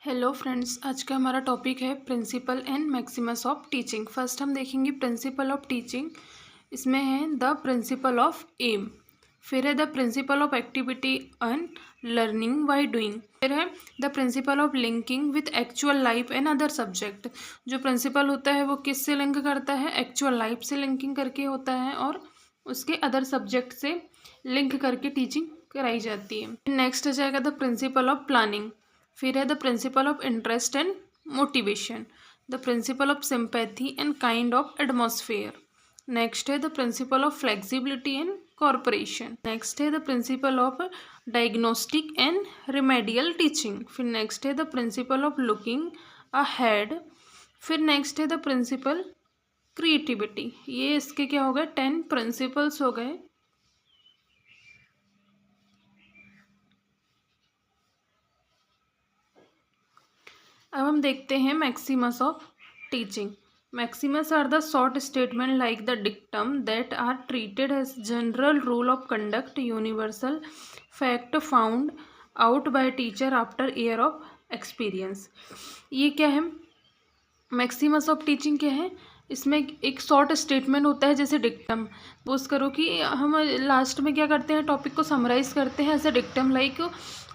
Hello friends, आज का हमारा टॉपिक है principle and maxims of teaching. First हम देखेंगे प्रिंसिपल ऑफ टीचिंग। इसमें है द प्रिंसिपल ऑफ एम, फिर है the principle of activity and learning by doing, फिर है the principle of linking with actual life and other subject. जो principal होता है वो किससे लिंक करता है? एक्चुअल लाइफ से लिंकिंग करके होता है और उसके अदर सब्जेक्ट से लिंक करके टीचिंग कराई जाती है। नेक्स्ट आ जाएगा द प्रिंसिपल ऑफ प्लानिंग, फिर है the principle of interest and motivation, the principle of sympathy and kind of atmosphere. Next है the principle of flexibility and corporation. Next है the principle of diagnostic and remedial teaching. फिर next है the principle of looking ahead. फिर next है the principle creativity. ये इसके क्या हो गए? 10 प्रिंसिपल्स हो गए। अब हम देखते हैं maxims of teaching. Maxims are the short statement like the dictum that are treated as general rule of conduct, universal fact found out by teacher after year of experience. ये क्या है? मैक्सिमस ऑफ टीचिंग क्या है? इसमें एक short statement होता है जैसे डिक्टम। सपोज करो कि हम लास्ट में क्या करते हैं, टॉपिक को समराइज करते हैं एज ए डिक्टम, लाइक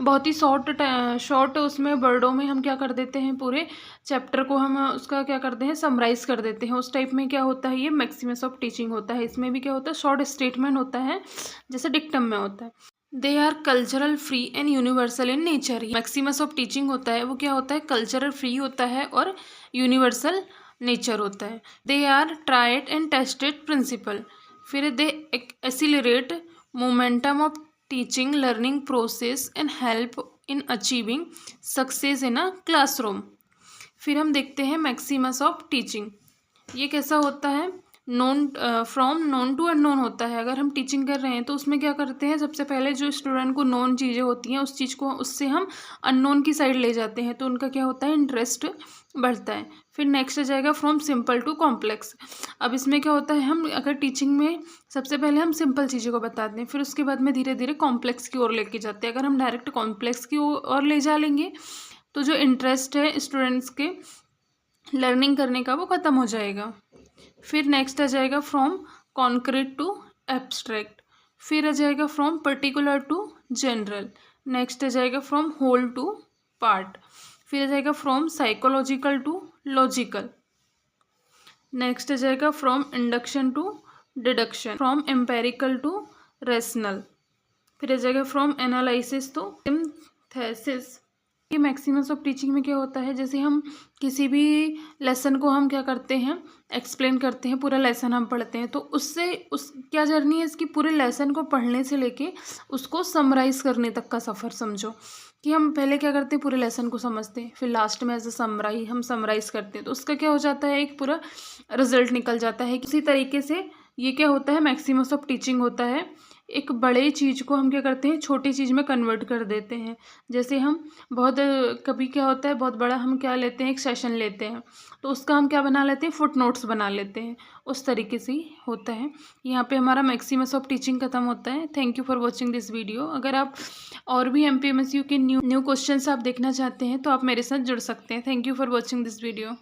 बहुत ही शॉर्ट उसमें वर्डों में हम क्या कर देते हैं, पूरे चैप्टर को हम उसका क्या करते हैं, समराइज कर देते हैं। उस टाइप में क्या होता है, ये मैक्सिमस ऑफ टीचिंग होता है। इसमें भी क्या होता है, शॉर्ट स्टेटमेंट होता है जैसे डिक्टम में होता है। They are cultural free and universal in nature. Maxims of teaching होता है वो क्या होता है, कल्चरल फ्री होता है और यूनिवर्सल नेचर होता है। They are tried and tested principle. फिर they accelerate momentum of teaching learning process and help in achieving success in a classroom. फिर हम देखते हैं मैक्सिमस ऑफ टीचिंग। ये कैसा होता है? Known from known to unknown होता है। अगर हम टीचिंग कर रहे हैं तो उसमें क्या करते हैं, सबसे पहले जो स्टूडेंट को नोन चीज़ें होती हैं उस चीज़ को उससे हम अननोन की साइड ले जाते हैं, तो उनका क्या होता है, इंटरेस्ट बढ़ता है। फिर नेक्स्ट आ जाएगा फ्रॉम सिंपल टू कॉम्प्लेक्स। अब इसमें क्या होता है, हम अगर टीचिंग में सबसे पहले हम सिंपल चीज़ों को बताते हैं, फिर उसके बाद में धीरे धीरे कॉम्प्लेक्स की ओर लेके जाते हैं। अगर हम डायरेक्ट कॉम्प्लेक्स की ओर ले जा लेंगे तो जो इंटरेस्ट है स्टूडेंट्स के लर्निंग करने का वो ख़त्म हो जाएगा। फिर नेक्स्ट आ जाएगा फ्रॉम कॉन्क्रीट टू एब्स्ट्रैक्ट। फिर आ जाएगा from particular to general. Next आ जाएगा फ्रॉम होल टू पार्ट। फिर आ जाएगा from psychological to logical. Next आ जाएगा from induction to deduction, from empirical to rational. फिर आ जाएगा फ्रॉम एनालिसिस टू सिंथेसिस। ये मैक्सिमस ऑफ टीचिंग में क्या होता है, जैसे हम किसी भी लेसन को हम क्या करते हैं, एक्सप्लेन करते हैं, पूरा लेसन हम पढ़ते हैं, तो उससे उस क्या जर्नी है इसकी, पूरे लेसन को पढ़ने से लेके उसको समराइज़ करने तक का सफ़र समझो। कि हम पहले क्या करते हैं, पूरे लेसन को समझते हैं, फिर लास्ट में एज अ समराई हम समराइज़ करते हैं, तो उसका क्या हो जाता है, एक पूरा रिजल्ट निकल जाता है। इसी तरीके से ये क्या होता है, मैक्सिमस ऑफ टीचिंग होता है। एक बड़े चीज़ को हम क्या करते हैं, छोटी चीज़ में कन्वर्ट कर देते हैं। जैसे हम बहुत कभी क्या होता है, बहुत बड़ा हम क्या लेते हैं, एक सेशन लेते हैं, तो उसका हम क्या बना लेते हैं, फुट नोट्स बना लेते हैं। उस तरीके से ही होता है। यहाँ पे हमारा मैक्सिमस ऑफ टीचिंग खत्म होता है। Thank you for watching this video. अगर आप और भी MPMSU के न्यू क्वेश्चंस आप देखना चाहते हैं तो आप मेरे साथ जुड़ सकते हैं। Thank you for watching this video.